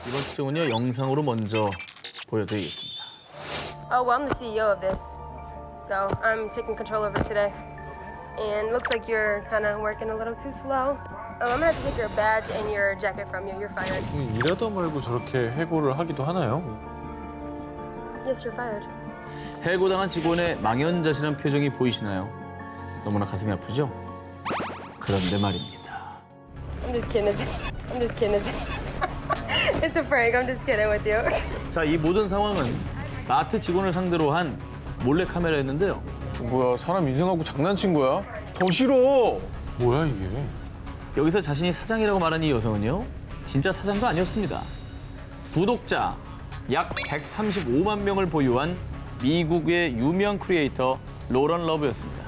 이번 특종은요, 영상으로 먼저 보여드리겠습니다. Oh, well, I'm the CEO of this, so I'm taking control of it today. And looks like you're kind of working a little too slow. Oh, I'm gonna have to take your badge and your jacket from you. You're fired. 일하다 말고 저렇게 해고를 하기도 하나요? Yes, you're fired. 해고당한 직원의 망연자실한 표정이 보이시나요? 너무나 가슴이 아프죠? 그런데 말입니다. I'm just kidding. I'm just kidding. It's a prank. I'm just kidding with you. 자, 이 모든 상황은 마트 직원을 상대로 한 몰래카메라였는데요. 뭐야, 사람 위생하고 장난친 거야? 더 싫어. 뭐야 이게? 여기서 자신이 사장이라고 말한 이 여성은요, 진짜 사장도 아니었습니다. 구독자 약 135만 명을 보유한 미국의 유명 크리에이터 로런 러브였습니다.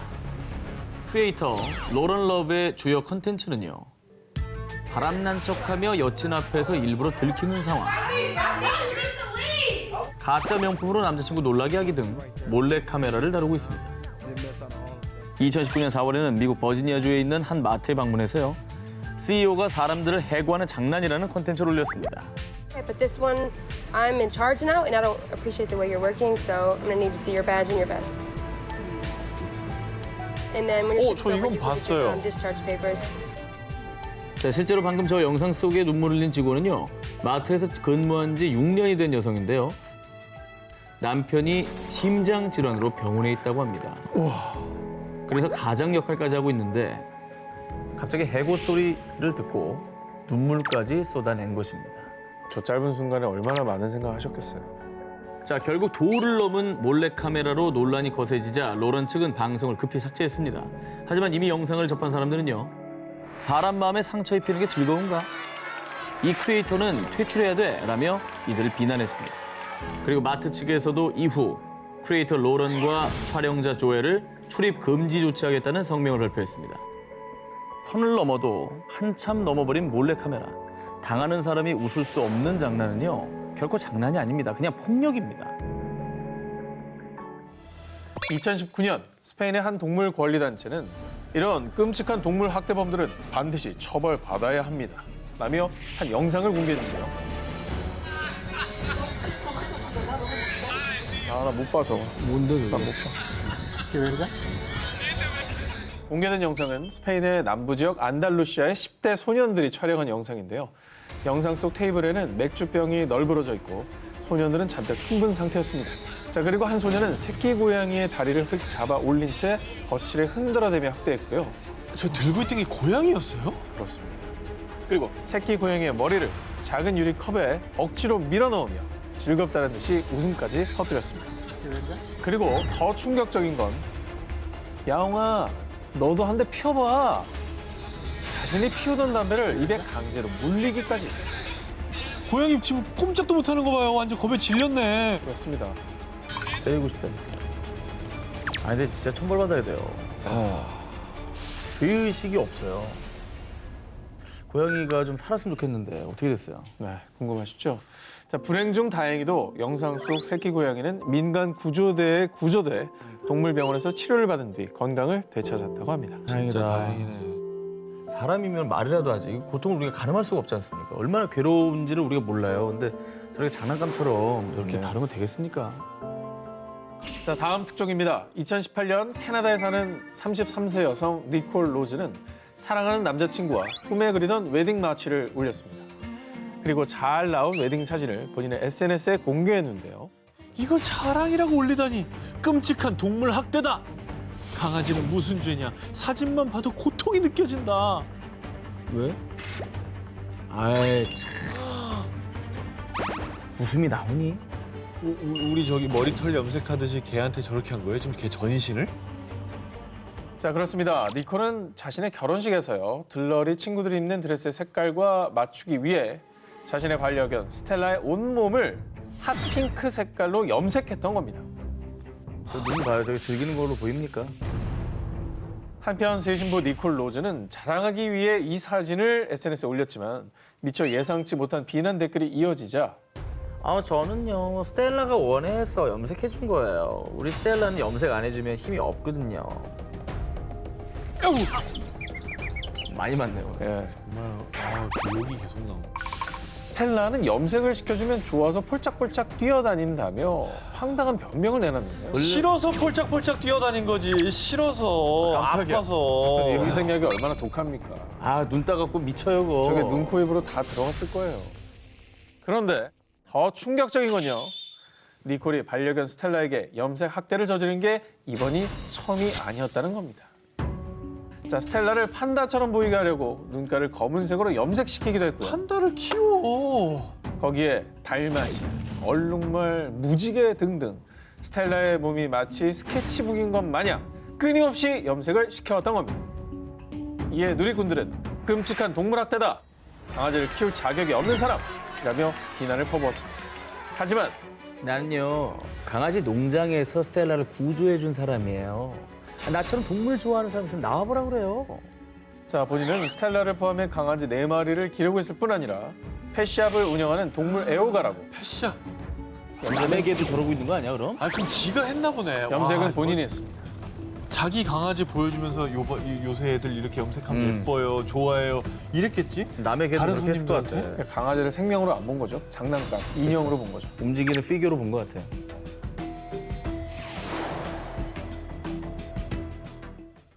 크리에이터 로런 러브의 주요 컨텐츠는요, 바람난 척하며 여친 앞에서 일부러 들키는 상황, 가짜 명품으로 남자친구 놀라게 하기 등 몰래 카메라를 다루고 있습니다. 2019년 4월에는 미국 버지니아주에 있는 한 마트에 방문해서요, CEO가 사람들을 해고하는 장난이라는 컨텐츠를 올렸습니다. Okay, but this one, I'm in charge now, and I don't appreciate the way you're working, so I'm gonna need to see your badge and your vest. And then when you're 저 이건 you can 봤어요. take discharge papers. 자, 실제로 방금 저 영상 속에 눈물을 흘린 직원은요, 마트에서 근무한 지 6년이 된 여성인데요. 남편이 심장 질환으로 병원에 있다고 합니다. 그래서 가장 역할까지 하고 있는데 갑자기 해고 소리를 듣고 눈물까지 쏟아낸 것입니다. 저 짧은 순간에 얼마나 많은 생각 하셨겠어요. 자, 결국 도를 넘은 몰래카메라로 논란이 거세지자 로런 측은 방송을 급히 삭제했습니다. 하지만 이미 영상을 접한 사람들은요, 사람 마음에 상처 입히는 게 즐거운가? 이 크리에이터는 퇴출해야 돼 라며 이들을 비난했습니다. 그리고 마트 측에서도 이후 크리에이터 로런과 촬영자 조엘을 출입 금지 조치하겠다는 성명을 발표했습니다. 선을 넘어도 한참 넘어버린 몰래카메라. 당하는 사람이 웃을 수 없는 장난은요, 결코 장난이 아닙니다. 그냥 폭력입니다. 2019년 스페인의 한 동물 권리 단체는 이런 끔찍한 동물 학대범들은 반드시 처벌받아야 합니다. 라며 한 영상을 공개했는데요. 나 못 봐서. 뭔데 그게? 난 못 봐. 공개된 영상은 스페인의 남부 지역 안달루시아의 10대 소년들이 촬영한 영상인데요. 영상 속 테이블에는 맥주병이 널브러져 있고 소년들은 잔뜩 흥분 상태였습니다. 자, 그리고 한 소년은 새끼 고양이의 다리를 휙 잡아 올린 채 거칠게 흔들어대며 학대했고요. 저 들고 있던 게 고양이였어요? 그렇습니다. 그리고 새끼 고양이의 머리를 작은 유리컵에 억지로 밀어넣으며 즐겁다는 듯이 웃음까지 터뜨렸습니다. 그리고 더 충격적인 건 야옹아, 너도 한 대 피워봐. 자신이 피우던 담배를 입에 강제로 물리기까지. 고양이 지금 꼼짝도 못하는 거 봐요. 완전 겁에 질렸네. 그렇습니다. 때리고 싶다면서요. 아니 근데 진짜 처벌받아야 돼요. 죄의식이 없어요. 고양이가 좀 살았으면 좋겠는데 어떻게 됐어요? 네, 궁금하시죠? 자, 불행 중 다행히도 영상 속 새끼 고양이는 민간 구조대에 구조돼 동물병원에서 치료를 받은 뒤 건강을 되찾았다고 합니다. 다행이다. 다행이네. 사람이면 말이라도 하지. 고통을 우리가 가늠할 수가 없지 않습니까? 얼마나 괴로운지를 우리가 몰라요. 근데 저렇게 장난감처럼 저렇게 네. 다루면 되겠습니까? 자, 다음 특종입니다. 2018년 캐나다에 사는 33세 여성 니콜 로즈는 사랑하는 남자친구와 꿈에 그리던 웨딩 마치를 올렸습니다. 그리고 잘 나온 웨딩 사진을 본인의 SNS에 공개했는데요. 이걸 자랑이라고 올리다니 끔찍한 동물 학대다. 강아지는 무슨 죄냐? 사진만 봐도 고통이 느껴진다. 왜? 아이 참. 웃음이 나오니? 우리 저기 머리털 염색하듯이 걔한테 저렇게 한 거예요? 지금 걔 전신을? 자, 그렇습니다. 니콜은 자신의 결혼식에서요, 들러리 친구들이 입는 드레스의 색깔과 맞추기 위해 자신의 반려견 스텔라의 온몸을 핫핑크 색깔로 염색했던 겁니다. 눈 봐요. 저기 즐기는 걸로 보입니까? 한편 새 신부 니콜 로즈는 자랑하기 위해 이 사진을 SNS에 올렸지만 미처 예상치 못한 비난 댓글이 이어지자 저는요 스텔라가 원해서 염색해준 거예요. 우리 스텔라는 염색 안 해주면 힘이 없거든요. 많이 맞네요. 예, 정말 그 욕이 계속 나오네. 스텔라는 염색을 시켜주면 좋아서 폴짝폴짝 뛰어다닌다며 황당한 변명을 내놨는데요. 싫어서 폴짝폴짝 뛰어다닌 거지. 싫어서 깜짝이야. 아파서. 염색약이 얼마나 독합니까? 아, 눈 따갑고 미쳐요, 그거. 저게 눈, 코, 입으로 다 들어갔을 거예요. 그런데 더 충격적인 건요. 니콜이 반려견 스텔라에게 염색 학대를 저지른 게 이번이 처음이 아니었다는 겁니다. 자, 스텔라를 판다처럼 보이게 하려고 눈가를 검은색으로 염색시키기도 했고요. 판다를 키워. 거기에 달맞이, 얼룩말, 무지개 등등 스텔라의 몸이 마치 스케치북인 것 마냥 끊임없이 염색을 시켜왔던 겁니다. 이에 누리꾼들은 끔찍한 동물학대다, 강아지를 키울 자격이 없는 사람이라며 비난을 퍼부었습니다. 하지만 나는요, 강아지 농장에서 스텔라를 구조해준 사람이에요. 나처럼 동물 좋아하는 사람 있으면 나와보라 그래요. 자, 본인은 스텔라를 포함해 강아지 4마리를 기르고 있을 뿐 아니라 펫샵을 운영하는 동물 애호가라고. 패샤. 남의 개도 저러고 있는 거 아니야, 그럼? 아 그럼 지가 했나 보네. 염색은 와, 본인이 했습니다. 자기 강아지 보여주면서 요새 애들 이렇게 염색하면 예뻐요, 좋아해요 이랬겠지? 남의 개도 다른 그렇게 했을 것 같아. 손님들한테? 강아지를 생명으로 안 본 거죠. 장난감, 인형으로 본 거죠. 움직이는 피규어로 본 것 같아.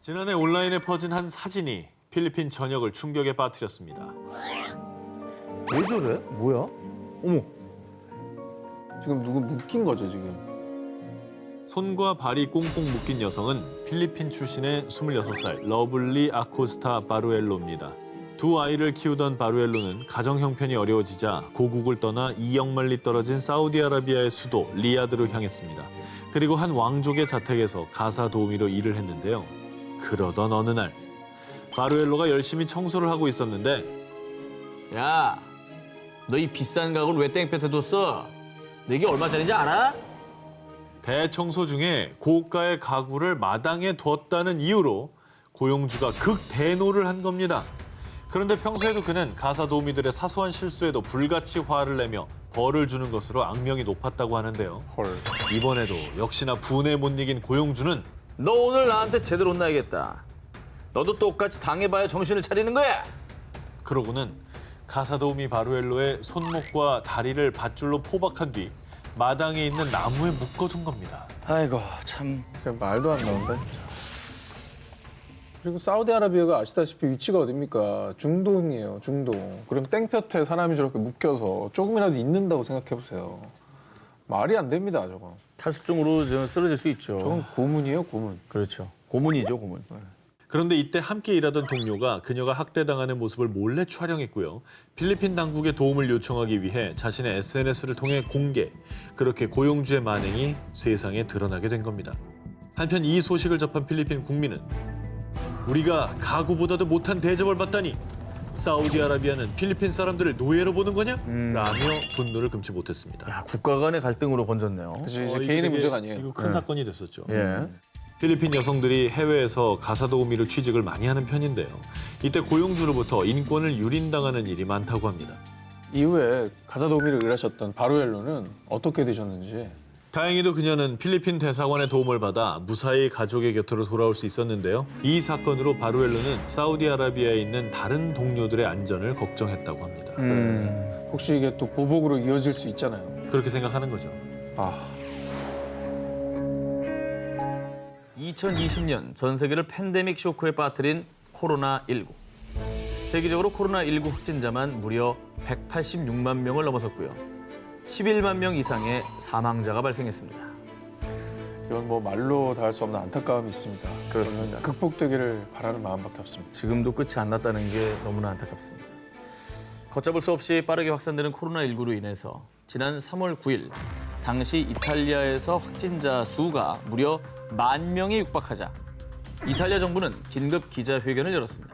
지난해 온라인에 퍼진 한 사진이 필리핀 전역을 충격에 빠뜨렸습니다. 왜 저래? 뭐야? 어머. 지금 누구 묶인 거죠, 지금. 손과 발이 꽁꽁 묶인 여성은 필리핀 출신의 26살 러블리 아코스타 바루엘로입니다. 두 아이를 키우던 바루엘로는 가정 형편이 어려워지자 고국을 떠나 2억 마리 떨어진 사우디아라비아의 수도 리야드로 향했습니다. 그리고 한 왕족의 자택에서 가사 도우미로 일을 했는데요. 그러던 어느 날 바루엘로가 열심히 청소를 하고 있었는데 야, 너 이 비싼 가구를 왜 땡볕에 뒀어? 너 이게 얼마짜리인지 알아? 대청소 중에 고가의 가구를 마당에 두었다는 이유로 고용주가 극대노를 한 겁니다. 그런데 평소에도 그는 가사 도우미들의 사소한 실수에도 불같이 화를 내며 벌을 주는 것으로 악명이 높았다고 하는데요. 헐. 이번에도 역시나 분에 못 이긴 고용주는 너 오늘 나한테 제대로 혼나야겠다. 너도 똑같이 당해봐야 정신을 차리는 거야. 그러고는 가사 도우미 바루엘로의 손목과 다리를 밧줄로 포박한 뒤 마당에 있는 나무에 묶어둔 겁니다. 아이고, 참. 그냥 말도 안 나온다, 진짜. 그리고 사우디아라비아가 아시다시피 위치가 어딥니까? 중동이에요, 중동. 그럼 땡볕에 사람이 저렇게 묶여서 조금이라도 있는다고 생각해보세요. 말이 안 됩니다, 저건. 탈수증으로 저 쓰러질 수 있죠. 저건 고문이에요, 고문. 그렇죠. 고문이죠, 고문. 그런데 이때 함께 일하던 동료가 그녀가 학대당하는 모습을 몰래 촬영했고요. 필리핀 당국에 도움을 요청하기 위해 자신의 SNS를 통해 공개. 그렇게 고용주의 만행이 세상에 드러나게 된 겁니다. 한편 이 소식을 접한 필리핀 국민은 우리가 가구보다도 못한 대접을 받다니 사우디아라비아는 필리핀 사람들을 노예로 보는 거냐? 라며 분노를 금치 못했습니다. 야, 국가 간의 갈등으로 번졌네요. 그치, 이제 이거 개인의 되게- 문제가 아니에요. 이거 큰 사건이 됐었죠. 예. 필리핀 여성들이 해외에서 가사 도우미로 취직을 많이 하는 편인데요. 이때 고용주로부터 인권을 유린당하는 일이 많다고 합니다. 이후에 가사 도우미로 일하셨던 바루엘로는 어떻게 되셨는지. 다행히도 그녀는 필리핀 대사관의 도움을 받아 무사히 가족의 곁으로 돌아올 수 있었는데요. 이 사건으로 바루엘로는 사우디아라비아에 있는 다른 동료들의 안전을 걱정했다고 합니다. 혹시 이게 또 보복으로 이어질 수 있잖아요. 그렇게 생각하는 거죠. 아, 2020년 전 세계를 팬데믹 쇼크에 빠뜨린 코로나19. 세계적으로 코로나19 확진자만 무려 186만 명을 넘어섰고요. 11만 명 이상의 사망자가 발생했습니다. 이건 뭐 말로 다 할 수 없는 안타까움이 있습니다. 그렇습니다. 저는 극복되기를 바라는 마음밖에 없습니다. 지금도 끝이 안 났다는 게 너무나 안타깝습니다. 걷잡을 수 없이 빠르게 확산되는 코로나19로 인해서 지난 3월 9일 당시 이탈리아에서 확진자 수가 무려 10,000명에 육박하자 이탈리아 정부는 긴급 기자회견을 열었습니다.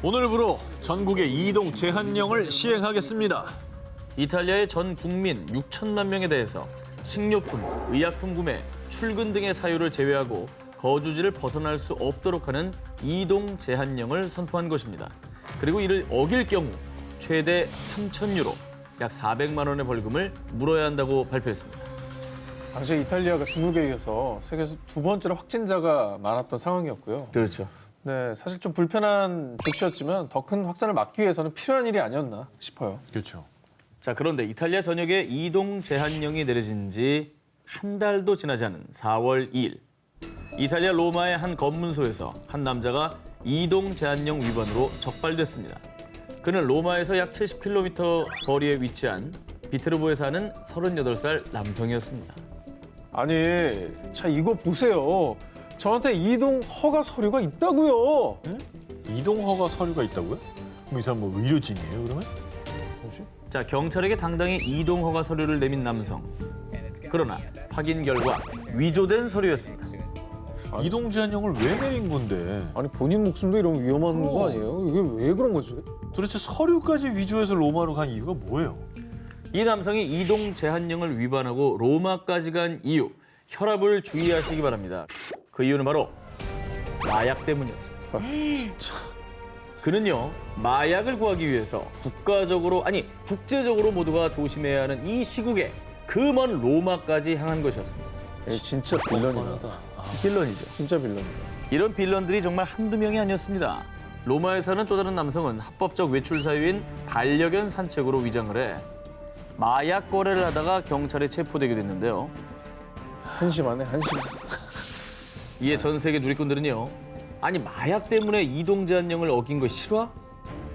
오늘부로 전국에 이동 제한령을 시행하겠습니다. 이탈리아의 전 국민 6천만 명에 대해서 식료품, 의약품 구매, 출근 등의 사유를 제외하고 거주지를 벗어날 수 없도록 하는 이동 제한령을 선포한 것입니다. 그리고 이를 어길 경우 최대 3,000유로, 약 400만 원의 벌금을 물어야 한다고 발표했습니다. 당시 이탈리아가 중국에 이어서 세계에서 두 번째로 확진자가 많았던 상황이었고요. 그렇죠. 네, 사실 좀 불편한 조치였지만 더 큰 확산을 막기 위해서는 필요한 일이 아니었나 싶어요. 그렇죠. 자, 그런데 이탈리아 전역에 이동 제한령이 내려진 지 한 달도 지나지 않은 4월 2일. 이탈리아 로마의 한 검문소에서 한 남자가 이동 제한령 위반으로 적발됐습니다. 그는 로마에서 약 70km 거리에 위치한 비트르보에 사는 38살 남성이었습니다. 아니, 자 이거 보세요. 저한테 이동 허가 서류가 있다고요. 이동 허가 서류가 있다고요? 그럼 이 사람 뭐 의료진이에요, 그러면? 뭐지? 자, 경찰에게 당당히 이동 허가 서류를 내민 남성. 그러나 확인 결과 위조된 서류였습니다. 이동 제한령을 왜 내린 건데? 아니 본인 목숨도 이러면 위험한 거 아니에요? 이게 왜 그런 거지? 도대체 서류까지 위조해서 로마로 간 이유가 뭐예요? 이 남성이 이동 제한령을 위반하고 로마까지 간 이유, 혈압을 주의하시기 바랍니다. 그 이유는 바로 마약 때문이었습니다. 그는요, 마약을 구하기 위해서 국제적으로 모두가 조심해야 하는 이 시국에 그 먼 로마까지 향한 것이었습니다. 진짜 빌런이다. 빌런이죠. 진짜 빌런이다. 이런 빌런들이 정말 한두 명이 아니었습니다. 로마에 사는 또 다른 남성은 합법적 외출 사유인 반려견 산책으로 위장을 해 마약 거래를 하다가 경찰에 체포되게 됐는데요. 한심하네, 한심. 이에 전 세계 누리꾼들은요. 아니 마약 때문에 이동 제한령을 어긴 거 싫어?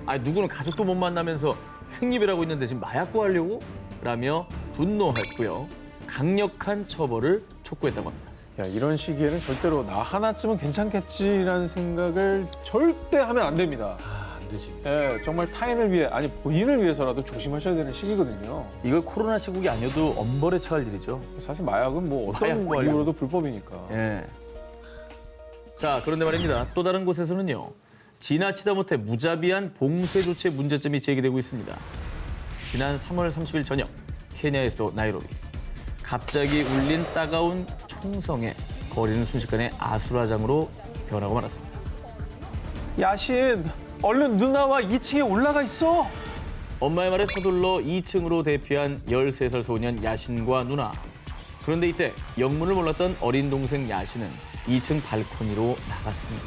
아니 누구는 가족도 못 만나면서 생리배라고 있는데 지금 마약 구하려고? 라며 분노했고요. 강력한 처벌을 촉구했다고 합니다. 야, 이런 시기에는 절대로 나 하나쯤은 괜찮겠지라는 생각을 절대 하면 안 됩니다. 안 되지. 예, 정말 타인을 위해, 아니 본인을 위해서라도 조심하셔야 되는 시기거든요. 이걸 코로나 시국이 아니어도 엄벌에 처할 일이죠. 사실 마약은 뭐 마약 어떤 구하려고. 이유로도 불법이니까. 예. 자, 그런데 말입니다. 또 다른 곳에서는요. 지나치다 못해 무자비한 봉쇄 조치의 문제점이 제기되고 있습니다. 지난 3월 30일 저녁 케냐의 수도 나이로비. 갑자기 울린 따가운 총성에 거리는 순식간에 아수라장으로 변하고 말았습니다. 야신, 얼른 누나와 2층에 올라가 있어. 엄마의 말에 서둘러 2층으로 대피한 13살 소년 야신과 누나. 그런데 이때 영문을 몰랐던 어린 동생 야신은 2층 발코니로 나갔습니다.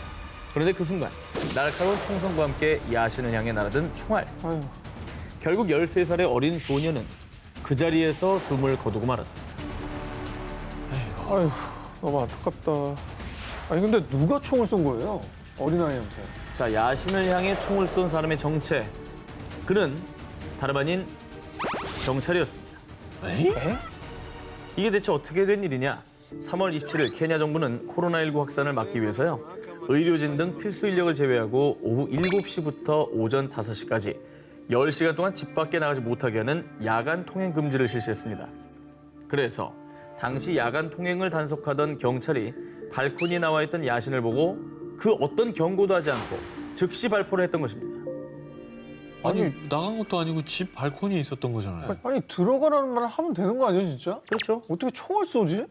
그런데 그 순간 날카로운 총성과 함께 야신을 향해 날아든 총알. 아유, 결국 13살의 어린 소년은 그 자리에서 숨을 거두고 말았습니다. 아유, 너무 안타깝다. 아니 근데 누가 총을 쏜 거예요? 어린아이한테. 자, 야신을 향해 총을 쏜 사람의 정체. 그는 다름 아닌 경찰이었습니다. 이게 대체 어떻게 된 일이냐? 3월 27일 케냐 정부는 코로나19 확산을 막기 위해서요. 의료진 등 필수 인력을 제외하고 오후 7시부터 오전 5시까지 10시간 동안 집 밖에 나가지 못하게 하는 야간 통행 금지를 실시했습니다. 그래서 당시 야간 통행을 단속하던 경찰이 발코니에 나와 있던 야신을 보고 그 어떤 경고도 하지 않고 즉시 발포를 했던 것입니다. 아니 나간 것도 아니고 집 발코니에 있었던 거잖아요. 아니 들어가라는 말을 하면 되는 거 아니에요, 진짜? 그렇죠. 어떻게 총을 쏘지?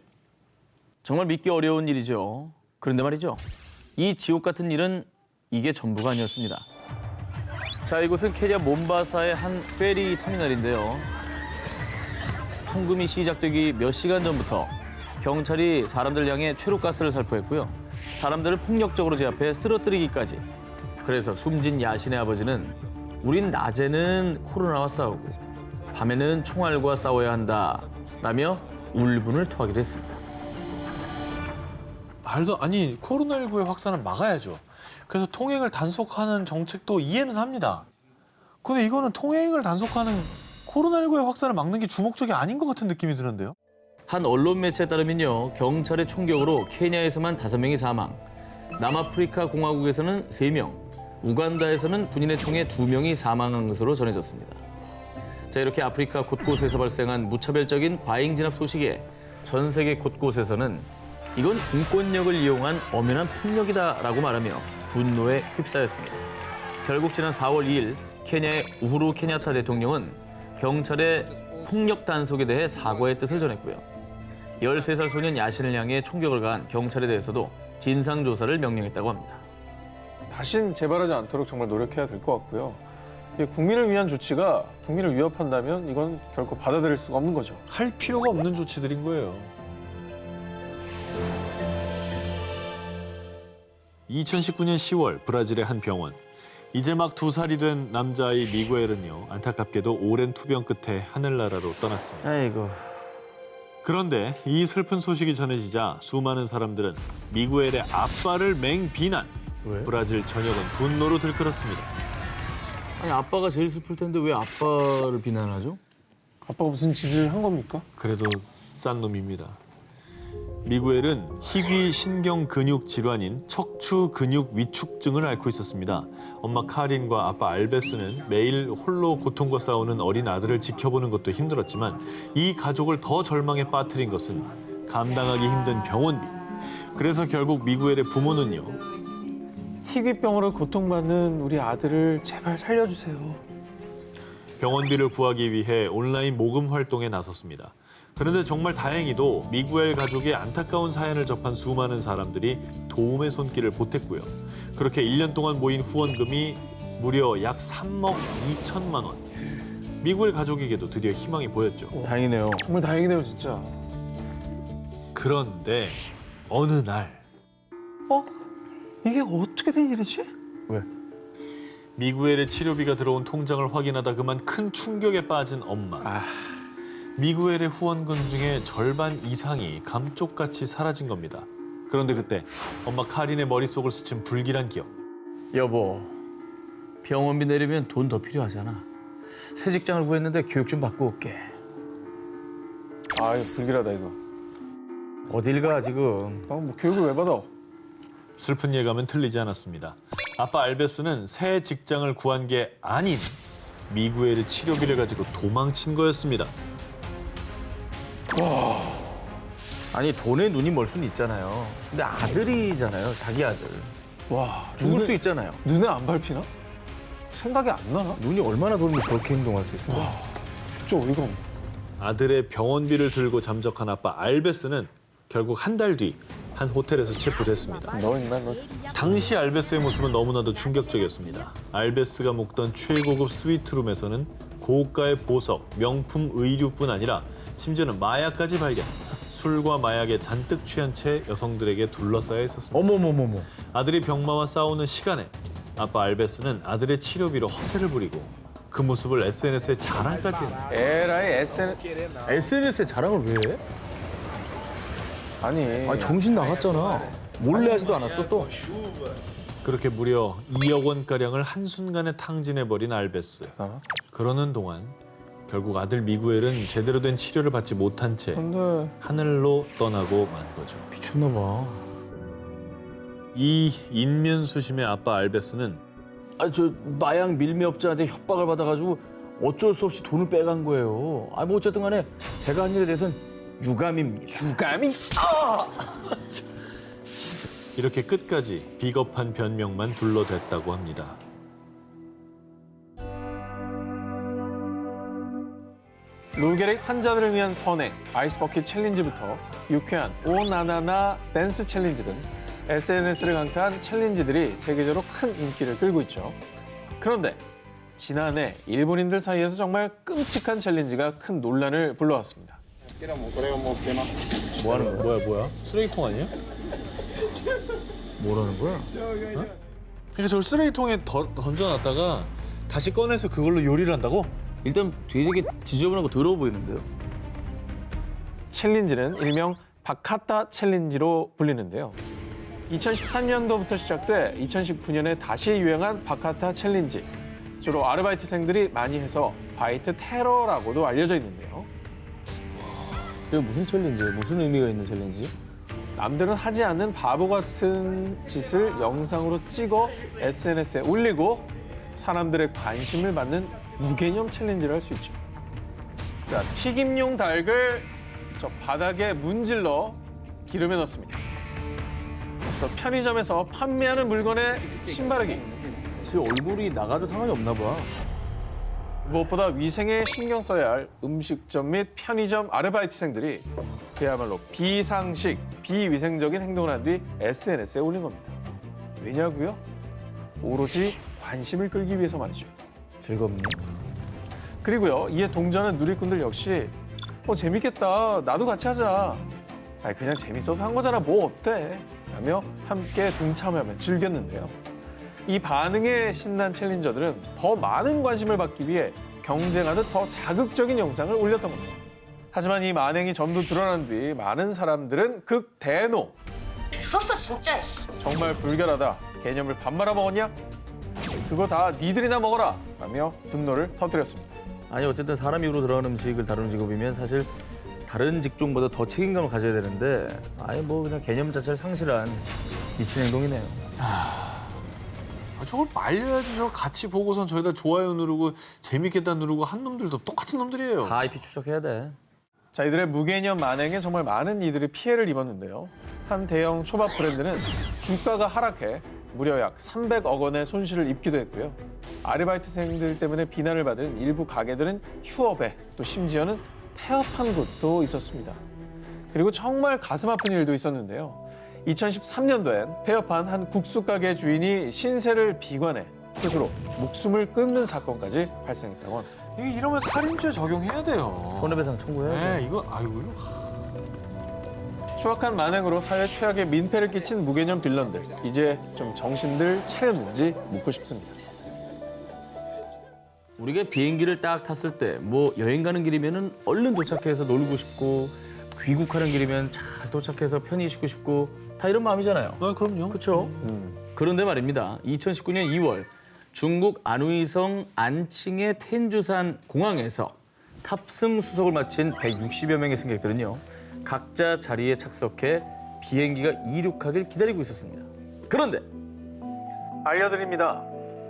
정말 믿기 어려운 일이죠. 그런데 말이죠. 이 지옥 같은 일은 이게 전부가 아니었습니다. 자, 이곳은 케냐 몬바사의 한 페리 터미널인데요. 통금이 시작되기 몇 시간 전부터 경찰이 사람들 향해 최루가스를 살포했고요. 사람들을 폭력적으로 제압해 쓰러뜨리기까지. 그래서 숨진 야신의 아버지는 우린 낮에는 코로나와 싸우고 밤에는 총알과 싸워야 한다라며 울분을 토하기도 했습니다. 말도 아니 코로나19의 확산을 막아야죠. 그래서 통행을 단속하는 정책도 이해는 합니다. 근데 이거는 통행을 단속하는 코로나19의 확산을 막는 게 주목적이 아닌 것 같은 느낌이 드는데요. 한 언론 매체에 따르면요. 경찰의 총격으로 케냐에서만 5명이 사망, 남아프리카 공화국에서는 3명, 우간다에서는 군인의 총에 2명이 사망한 것으로 전해졌습니다. 자, 이렇게 아프리카 곳곳에서 발생한 무차별적인 과잉 진압 소식에 전 세계 곳곳에서는 이건 공권력을 이용한 엄연한 폭력이다라고 말하며 분노에 휩싸였습니다. 결국 지난 4월 2일 케냐의 우후루 케냐타 대통령은 경찰의 폭력 단속에 대해 사과의 뜻을 전했고요. 13살 소년 야신을 향해 총격을 가한 경찰에 대해서도 진상조사를 명령했다고 합니다. 다신 재발하지 않도록 정말 노력해야 될 것 같고요. 이게 국민을 위한 조치가 국민을 위협한다면 이건 결코 받아들일 수가 없는 거죠. 할 필요가 없는 조치들인 거예요. 2019년 10월 브라질의 한 병원. 이제 막 2살이 된 남자아이 미구엘은요. 안타깝게도 오랜 투병 끝에 하늘나라로 떠났습니다. 아이고. 그런데 이 슬픈 소식이 전해지자 수많은 사람들은 미구엘의 아빠를 맹비난. 왜? 브라질 전역은 분노로 들끓었습니다. 아니 아빠가 제일 슬플 텐데 왜 아빠를 비난하죠? 아빠가 무슨 짓을 한 겁니까? 그래도 싼 놈입니다. 미구엘은 희귀 신경 근육 질환인 척추 근육 위축증을 앓고 있었습니다. 엄마 카린과 아빠 알베스는 매일 홀로 고통과 싸우는 어린 아들을 지켜보는 것도 힘들었지만 이 가족을 더 절망에 빠뜨린 것은 감당하기 힘든 병원비. 그래서 결국 미구엘의 부모는요. 희귀병으로 고통받는 우리 아들을 제발 살려주세요. 병원비를 구하기 위해 온라인 모금 활동에 나섰습니다. 그런데 정말 다행히도 미구엘 가족의 안타까운 사연을 접한 수많은 사람들이 도움의 손길을 보탰고요. 그렇게 1년 동안 모인 후원금이 무려 약 3억 2천만 원. 미구엘 가족에게도 드디어 희망이 보였죠. 다행이네요. 정말 다행이네요, 진짜. 그런데 어느 날 이게 어떻게 된 일이지? 왜? 미구엘의 치료비가 들어온 통장을 확인하다 그만 큰 충격에 빠진 엄마. 미구엘의 후원금 중에 절반 이상이 감쪽같이 사라진 겁니다. 그런데 그때 엄마 카린의 머릿속을 스친 불길한 기억. 여보, 병원비 내려면 돈 더 필요하잖아. 새 직장을 구했는데 교육 좀 받고 올게. 아, 이거 불길하다, 이거. 어딜 가 지금? 뭐 교육을 왜 받아? 슬픈 예감은 틀리지 않았습니다. 아빠 알베스는 새 직장을 구한 게 아닌 미구엘의 치료비를 가지고 도망친 거였습니다. 아니 돈에 눈이 멀 수는 있잖아요. 근데 아들이잖아요, 자기 아들. 와, 죽을 수 있잖아요. 눈에 안 밟히나? 생각이 안 나나? 눈이 얼마나 돌면 저렇게 행동할 수 있어요? 진짜 어이가 없네. 아들의 병원비를 들고 잠적한 아빠 알베스는 결국 한 달 뒤 한 호텔에서 체포됐습니다. 너 인간 너. 당시 알베스의 모습은 너무나도 충격적이었습니다. 알베스가 묵던 최고급 스위트룸에서는 고가의 보석, 명품 의류뿐 아니라 심지어는 마약까지 발견. 술과 마약에 잔뜩 취한 채 여성들에게 둘러싸여 있었습니다. 어머머머머. 아들이 병마와 싸우는 시간에 아빠 알베스는 아들의 치료비로 허세를 부리고 그 모습을 SNS에 자랑까지 했네요. 에라이 SNS에 자랑을 왜 해? 아니 정신 나갔잖아. 몰래 하지도 않았어 또. 그렇게 무려 2억 원가량을 한순간에 탕진해버린 알베스. 그러는 동안 결국 아들 미구엘은 제대로 된 치료를 받지 못한 채 근데 하늘로 떠나고 만 거죠. 미쳤나 봐. 이 인면수심의 아빠 알베스는 저 마약 밀매업자한테 협박을 받아가지고 어쩔 수 없이 돈을 빼간 거예요. 뭐 어쨌든 간에 제가 한 일에 대해서는 유감입니다. 유감이? 이렇게 끝까지 비겁한 변명만 둘러댔다고 합니다. 루게릭 환자들을 위한 선행, 아이스버킷 챌린지부터 유쾌한 오나나나 댄스 챌린지 등 SNS를 강타한 챌린지들이 세계적으로 큰 인기를 끌고 있죠. 그런데 지난해 일본인들 사이에서 정말 끔찍한 챌린지가 큰 논란을 불러왔습니다. 뭐 하는 거야? 뭐야? 쓰레기통 아니에요? 뭐라는 거야? 그러니까 저걸 쓰레기통에 던져놨다가 다시 꺼내서 그걸로 요리를 한다고? 일단 되게 지저분하고 더러워 보이는데요. 챌린지는 일명 바카타 챌린지로 불리는데요. 2013년도부터 시작돼 2019년에 다시 유행한 바카타 챌린지. 주로 아르바이트생들이 많이 해서 바이트 테러라고도 알려져 있는데요. 이게 무슨 챌린지예요? 무슨 의미가 있는 챌린지? 남들은 하지 않는 바보 같은 짓을 영상으로 찍어 SNS에 올리고 사람들의 관심을 받는 무개념 챌린지를 할 수 있죠. 자, 튀김용 닭을 저 바닥에 문질러 기름에 넣습니다. 그래서 편의점에서 판매하는 물건에 침 바르기. 지 얼굴이 나가도 상관이 없나 봐. 무엇보다 위생에 신경 써야 할 음식점 및 편의점 아르바이트생들이 그야말로 비상식, 비위생적인 행동을 한 뒤 SNS에 올린 겁니다. 왜냐고요? 오로지 관심을 끌기 위해서 말이죠. 즐겁네. 그리고요, 이에 동조하는 누리꾼들 역시 재밌겠다, 나도 같이 하자. 그냥 재밌어서 한 거잖아, 뭐 어때? 라며 함께 동참하며 즐겼는데요. 이 반응에 신난 챌린저들은 더 많은 관심을 받기 위해 경쟁하듯 더 자극적인 영상을 올렸던 겁니다. 하지만 이 만행이 전부 드러난 뒤 많은 사람들은 극대노. 됐었어 진짜. 정말 불결하다. 개념을 밥 말아 먹었냐? 그거 다 니들이나 먹어라. 라며 분노를 터뜨렸습니다. 아니 어쨌든 사람 입으로 들어가는 음식을 다루는 직업이면 사실 다른 직종보다 더 책임감을 가져야 되는데 아예 뭐 그냥 개념 자체를 상실한 미친 행동이네요. 저걸 말려야지. 저 같이 보고선 저희다 좋아요 누르고 재밌겠다 누르고 한 놈들도 똑같은 놈들이에요. 다 IP 추적해야 돼. 자, 이들의 무개념 만행에 정말 많은 이들이 피해를 입었는데요. 한 대형 초밥 브랜드는 주가가 하락해 무려 약 300억 원의 손실을 입기도 했고요. 아르바이트생들 때문에 비난을 받은 일부 가게들은 휴업에 또 심지어는 폐업한 곳도 있었습니다. 그리고 정말 가슴 아픈 일도 있었는데요. 2013년도엔 폐업한 한 국수 가게 주인이 신세를 비관해 스스로 목숨을 끊는 사건까지 발생했다고 합니다. 이게 이러면 살인죄 적용해야 돼요. 손해배상 청구해야 돼. 네, 이거 아이고. 추악한 만행으로 사회 최악의 민폐를 끼친 무개념 빌런들. 이제 좀 정신들 차렸는지 묻고 싶습니다. 우리가 비행기를 딱 탔을 때 뭐 여행 가는 길이면은 얼른 도착해서 놀고 싶고 귀국하는 길이면 잘 도착해서 편히 쉬고 싶고 다 이런 마음이잖아요. 아, 그럼요. 그렇죠? 그런데 말입니다. 2019년 2월 중국 안휘성 안칭의 텐주산 공항에서 탑승 수속을 마친 160여 명의 승객들은요. 각자 자리에 착석해 비행기가 이륙하길 기다리고 있었습니다. 그런데 알려드립니다.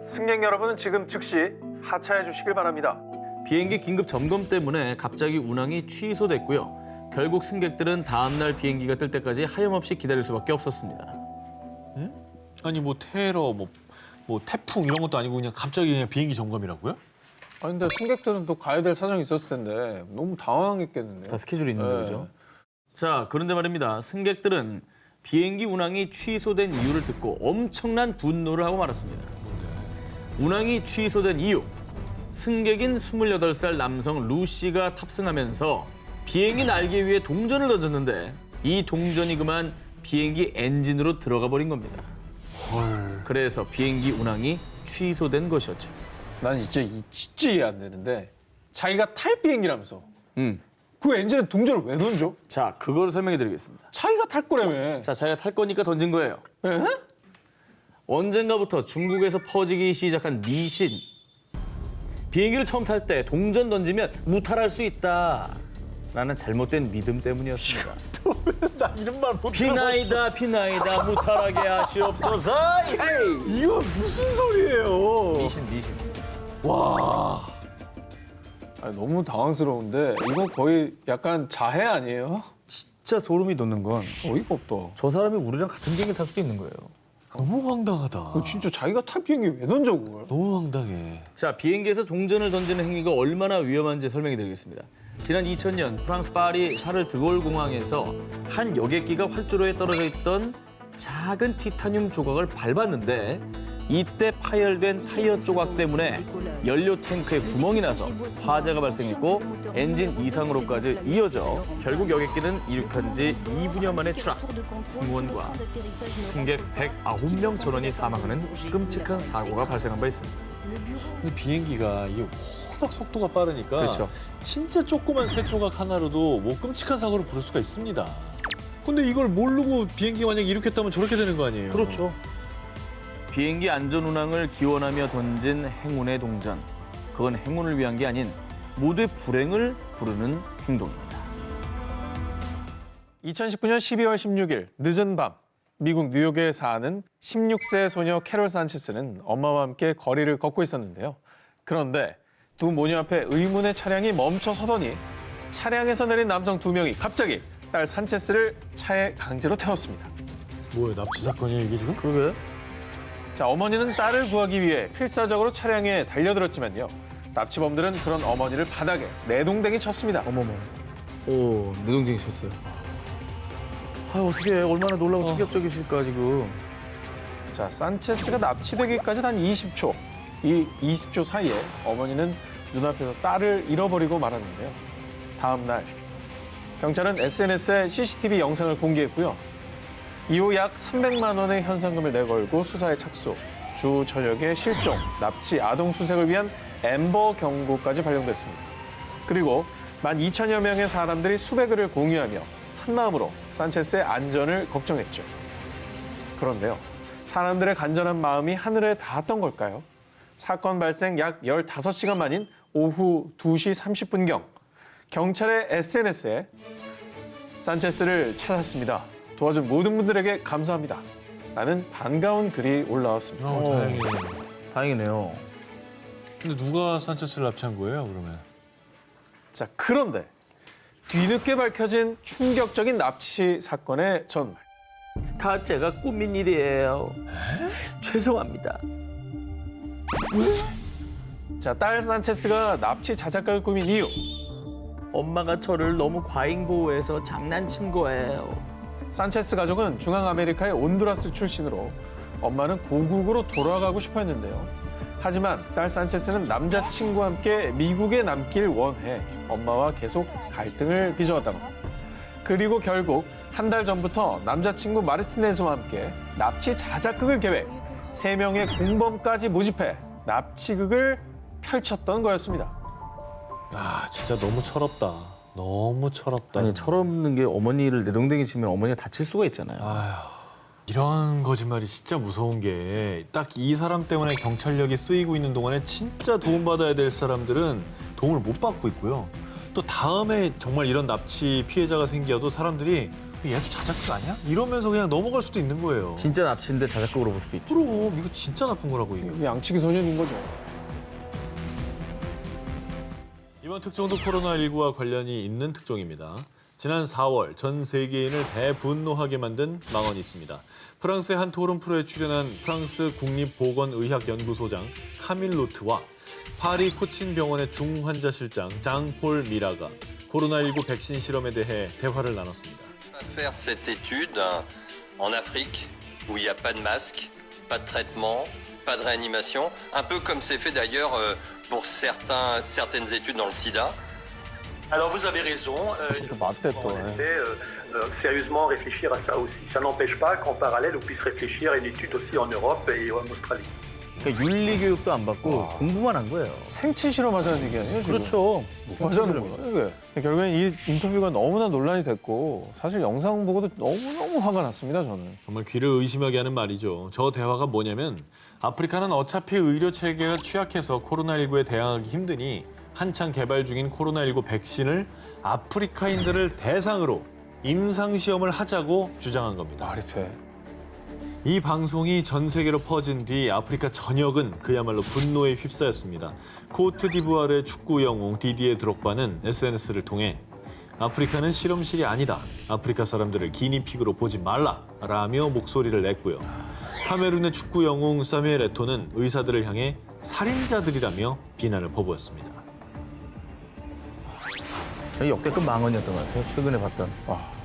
승객 여러분은 지금 즉시 하차해 주시길 바랍니다. 비행기 긴급 점검 때문에 갑자기 운항이 취소됐고요. 결국 승객들은 다음 날 비행기가 뜰 때까지 하염없이 기다릴 수밖에 없었습니다. 아니 뭐 테러 뭐 태풍 이런 것도 아니고 그냥 갑자기 그냥 비행기 점검이라고요? 아 근데 승객들은 또 가야 될 사정이 있었을 텐데 너무 당황했겠는데요. 다 스케줄이 있는 네. 거죠. 자, 그런데 말입니다. 승객들은 비행기 운항이 취소된 이유를 듣고 엄청난 분노를 하고 말았습니다. 운항이 취소된 이유. 승객인 28살 남성 루시가 탑승하면서 비행기 날개 위에 동전을 던졌는데 이 동전이 그만 비행기 엔진으로 들어가 버린 겁니다. 헐. 그래서 비행기 운항이 취소된 것이었죠. 난 진짜 이해 안 되는데 자기가 탈 비행기라면서 그 엔진에 동전을 왜 던져? 자, 그걸 설명해 드리겠습니다. 자기가 탈 거라며. 자, 자기가 탈 거니까 던진 거예요. 에? 언젠가부터 중국에서 퍼지기 시작한 미신. 비행기를 처음 탈 때 동전 던지면 무탈할 수 있다. 라는 잘못된 믿음 때문이었습니다. 나 이런 말 못 들어봤어. 비나이다 비나이다 무탈하게 하시옵소서. 헤이! 이거 무슨 소리예요? 미신. 와. 아니, 너무 당황스러운데 이거 거의 약간 자해 아니에요? 진짜 소름이 돋는 건 어이가 없다. 저 사람이 우리랑 같은 비행기 탈 수도 있는 거예요. 너무 황당하다. 진짜 자기가 탈 비행기 왜 던져 그걸? 너무 황당해. 자, 비행기에서 동전을 던지는 행위가 얼마나 위험한지 설명해 드리겠습니다. 지난 2000년 프랑스 파리 샤를 드골 공항에서 한 여객기가 활주로에 떨어져 있던 작은 티타늄 조각을 밟았는데 이때 파열된 타이어 조각 때문에 연료 탱크에 구멍이 나서 화재가 발생했고 엔진 이상으로까지 이어져 결국 여객기는 이륙한 지 2분여 만에 추락. 승무원과 승객 109명 전원이 사망하는 끔찍한 사고가 발생한 바 있습니다. 근데 비행기가 이게 워낙 속도가 빠르니까 그렇죠. 진짜 조그만 새 조각 하나로도 뭐 끔찍한 사고를 부를 수가 있습니다. 근데 이걸 모르고 비행기 만약에 이륙했다면 저렇게 되는 거 아니에요? 그렇죠. 비행기 안전 운항을 기원하며 던진 행운의 동전. 그건 행운을 위한 게 아닌 모두의 불행을 부르는 행동입니다. 2019년 12월 16일 늦은 밤 미국 뉴욕에 사는 16세 소녀 캐롤 산체스는 엄마와 함께 거리를 걷고 있었는데요. 그런데 두 모녀 앞에 의문의 차량이 멈춰 서더니 차량에서 내린 남성 2명이 갑자기 딸 산체스를 차에 강제로 태웠습니다. 뭐예요? 납치 사건이에요 이게 지금? 그러게. 자, 어머니는 딸을 구하기 위해 필사적으로 차량에 달려들었지만요. 납치범들은 그런 어머니를 바닥에 내동댕이 쳤습니다. 어머머. 오, 내동댕이 쳤어요. 아, 어떻게 얼마나 놀라고 충격적이실까 지금. 자, 산체스가 납치되기까지 단 20초. 이 20초 사이에 어머니는 눈앞에서 딸을 잃어버리고 말았는데요. 다음 날 경찰은 SNS에 CCTV 영상을 공개했고요. 이후 약 300만 원의 현상금을 내걸고 수사에 착수. 주 전역의 실종, 납치, 아동 수색을 위한 엠버 경고까지 발령됐습니다. 그리고 12,000여 명의 사람들이 수백을 공유하며 한마음으로 산체스의 안전을 걱정했죠. 그런데요, 사람들의 간절한 마음이 하늘에 닿았던 걸까요? 사건 발생 약 15시간 만인 오후 2시 30분경 경찰의 SNS에 산체스를 찾았습니다. 도와준 모든 분들에게 감사합니다. 라는 반가운 글이 올라왔습니다. 다행이네. 다행이네요. 근데 누가 산체스를 납치한 거예요, 그러면? 자, 그런데 뒤늦게 밝혀진 충격적인 납치 사건의 전말. 다 제가 꾸민 일이에요. 죄송합니다. 자, 딸 산체스가 납치 자작가를 꾸민 이유. 엄마가 저를 너무 과잉 보호해서 장난친 거예요. 산체스 가족은 중앙아메리카의 온두라스 출신으로 엄마는 고국으로 돌아가고 싶어 했는데요. 하지만 딸 산체스는 남자친구와 함께 미국에 남길 원해 엄마와 계속 갈등을 빚어왔다고 합니다. 그리고 결국 한 달 전부터 남자친구 마르티네즈와 함께 납치 자작극을 계획, 3명의 공범까지 모집해 납치극을 펼쳤던 거였습니다. 아, 진짜 너무 철없다. 너무 철없다. 아니 철없는 게 어머니를 내동댕이 치면 어머니가 다칠 수가 있잖아요. 아휴, 이런 거짓말이 진짜 무서운 게 딱 이 사람 때문에 경찰력이 쓰이고 있는 동안에 진짜 도움받아야 될 사람들은 도움을 못 받고 있고요. 또 다음에 정말 이런 납치 피해자가 생겨도 사람들이 얘도 자작극 아니야? 이러면서 그냥 넘어갈 수도 있는 거예요. 진짜 납치인데 자작극으로 볼 수도 있죠. 그럼 이거 진짜 나쁜 거라고 이게. 양치기 소년인 거죠. 이번 특종도 코로나19와 관련이 있는 특종입니다. 지난 4월 전 세계인을 대분노하게 만든 망언이 있습니다. 프랑스의 한 토론 프로에 출연한 프랑스 국립보건의학연구소장 카밀 로트와 파리 코친병원의 중환자 실장 장폴 미라가 코로나19 백신 실험에 대해 대화를 나눴습니다. Faire cette étude en Afrique où il n'y a pas de masque, pas de traitement, pas de réanimation, un peu comme c'est fait d'ailleurs pour certaines études dans le sida. Alors vous avez raison, il faut en effet sérieusement réfléchir à ça aussi. Ça n'empêche pas qu'en parallèle on puisse réfléchir à une étude aussi en Europe et en Australie. 그러니까 윤리 교육도 안 받고 공부만 한 거예요. 생체 실험하자는 얘기 아니에요? 지금? 그렇죠. 뭐 하자는 거예요, 이게. 결국엔 이 인터뷰가 너무나 논란이 됐고 사실 영상 보고도 너무너무 화가 났습니다, 저는. 정말 귀를 의심하게 하는 말이죠. 저 대화가 뭐냐면 아프리카는 어차피 의료 체계가 취약해서 코로나19에 대항하기 힘드니 한창 개발 중인 코로나19 백신을 아프리카인들을 대상으로 임상시험을 하자고 주장한 겁니다. 말이 돼. 이 방송이 전 세계로 퍼진 뒤 아프리카 전역은 그야말로 분노에 휩싸였습니다. 코트디부아르의 축구 영웅 디디에 드록바는 SNS를 통해 아프리카는 실험실이 아니다. 아프리카 사람들을 기니피그로 보지 말라라며 목소리를 냈고요. 카메룬의 축구 영웅 사뮤엘 에토는 의사들을 향해 살인자들이라며 비난을 퍼부었습니다. 저희 역대급 망언이었던 것 같아요. 최근에 봤던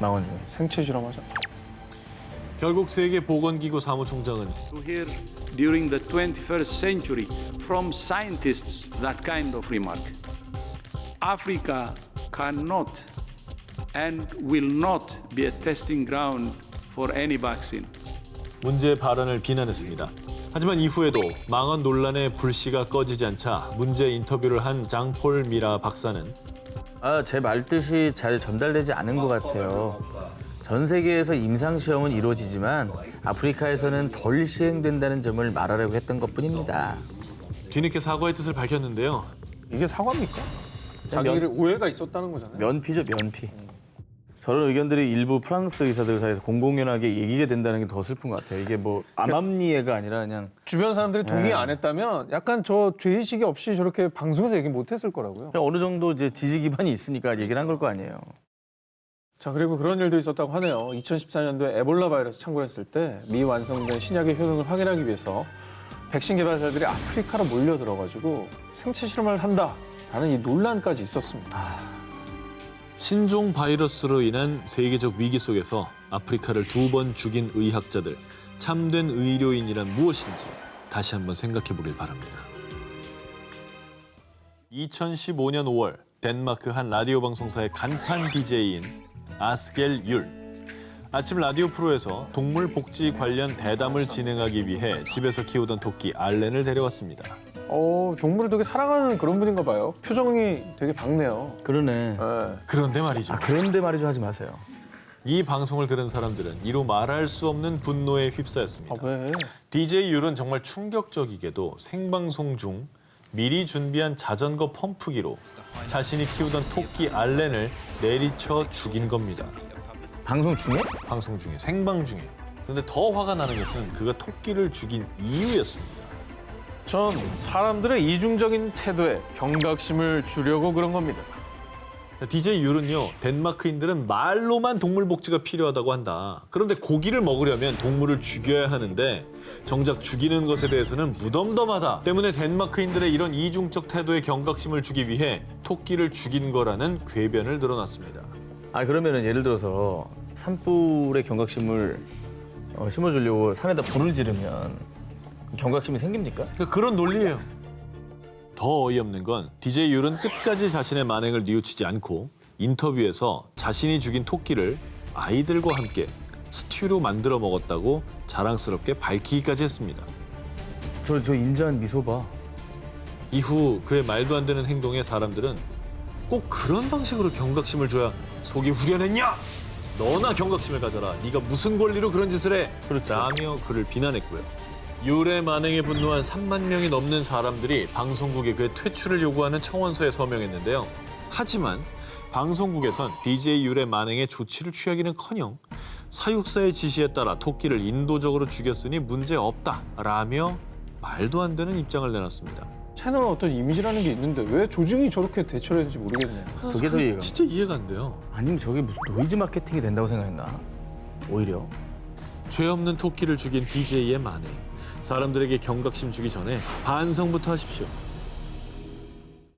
망언 중에. 생체 실험하자. 결국 세계보건기구 사무총장은 To hear during the 21st century from scientists that kind of remark. Africa cannot and will not be a testing ground for any vaccine. 문제의 발언을 비난했습니다. 하지만 이후에도 망언 논란의 불씨가 꺼지지 않자 문제 인터뷰를 한 장폴 미라 박사는 제 말뜻이 잘 전달되지 않은 것 같아요. 전 세계에서 임상시험은 이루어지지만 아프리카에서는 덜 시행된다는 점을 말하려고 했던 것뿐입니다. 뒤늦게 사과의 뜻을 밝혔는데요. 이게 사과입니까? 자기를 오해가 있었다는 거잖아요. 면피죠, 면피. 저런 의견들이 일부 프랑스 의사들 사이에서 공공연하게 얘기가 된다는 게 더 슬픈 것 같아요. 이게 뭐 암암리애가 아니라 그냥 주변 사람들이 동의 안 했다면 약간 저 죄의식이 없이 저렇게 방송에서 얘기 못 했을 거라고요. 그냥 어느 정도 이제 지지 기반이 있으니까 얘기를 한 걸 거 아니에요. 자, 그리고 그런 일도 있었다고 하네요. 2014년도에 에볼라 바이러스 창궐했을 때 미완성된 신약의 효능을 확인하기 위해서 백신 개발사들이 아프리카로 몰려들어가지고 생체 실험을 한다라는 이 논란까지 있었습니다. 신종 바이러스로 인한 세계적 위기 속에서 아프리카를 2번 죽인 의학자들, 참된 의료인이란 무엇인지 다시 한번 생각해 보길 바랍니다. 2015년 5월 덴마크 한 라디오 방송사의 간판 DJ인 아스겔 율. 아침 라디오 프로에서 동물 복지 관련 대담을 진행하기 위해 집에서 키우던 토끼 알렌을 데려왔습니다. 동물을 되게 사랑하는 그런 분인가 봐요. 표정이 되게 밝네요. 그러네. 예. 그런데 말이죠. 그런데 말이죠 하지 마세요. 이 방송을 들은 사람들은 이루 말할 수 없는 분노에 휩싸였습니다. 왜? DJ 율은 정말 충격적이게도 생방송 중 미리 준비한 자전거 펌프기로 자신이 키우던 토끼 알렌을 내리쳐 죽인 겁니다. 방송 중에? 방송 중에, 생방 중에. 그런데 더 화가 나는 것은 그가 토끼를 죽인 이유였습니다. 전 사람들의 이중적인 태도에 경각심을 주려고 그런 겁니다. DJ 율은요, 덴마크인들은 말로만 동물 복지가 필요하다고 한다. 그런데 고기를 먹으려면 동물을 죽여야 하는데 정작 죽이는 것에 대해서는 무덤덤하다. 때문에 덴마크인들의 이런 이중적 태도에 경각심을 주기 위해 토끼를 죽인 거라는 궤변을 늘어놨습니다. 그러면은 예를 들어서 산불의 경각심을 심어주려고 산에다 불을 지르면 경각심이 생깁니까? 그런 논리예요. 더 어이없는 건 DJ 율은 끝까지 자신의 만행을 뉘우치지 않고 인터뷰에서 자신이 죽인 토끼를 아이들과 함께 스튜로 만들어 먹었다고 자랑스럽게 밝히기까지 했습니다. 저 인자한 미소 봐. 이후 그의 말도 안 되는 행동에 사람들은 꼭 그런 방식으로 경각심을 줘야 속이 후련했냐? 너나 경각심을 가져라. 네가 무슨 권리로 그런 짓을 해? 그렇죠. 라며 그를 비난했고요. 율의 만행에 분노한 3만 명이 넘는 사람들이 방송국에 그의 퇴출을 요구하는 청원서에 서명했는데요. 하지만 방송국에선 DJ 율의 만행에 조치를 취하기는커녕 사육사의 지시에 따라 토끼를 인도적으로 죽였으니 문제없다라며 말도 안 되는 입장을 내놨습니다. 채널은 어떤 이미지라는 게 있는데 왜 조직이 저렇게 대처를 했는지 모르겠네요. 그게 더 이해가. 진짜 이해가 안 돼요. 아니면 저게 무슨 노이즈 마케팅이 된다고 생각했나? 오히려. 죄 없는 토끼를 죽인 DJ의 만행. 사람들에게 경각심 주기 전에 반성부터 하십시오.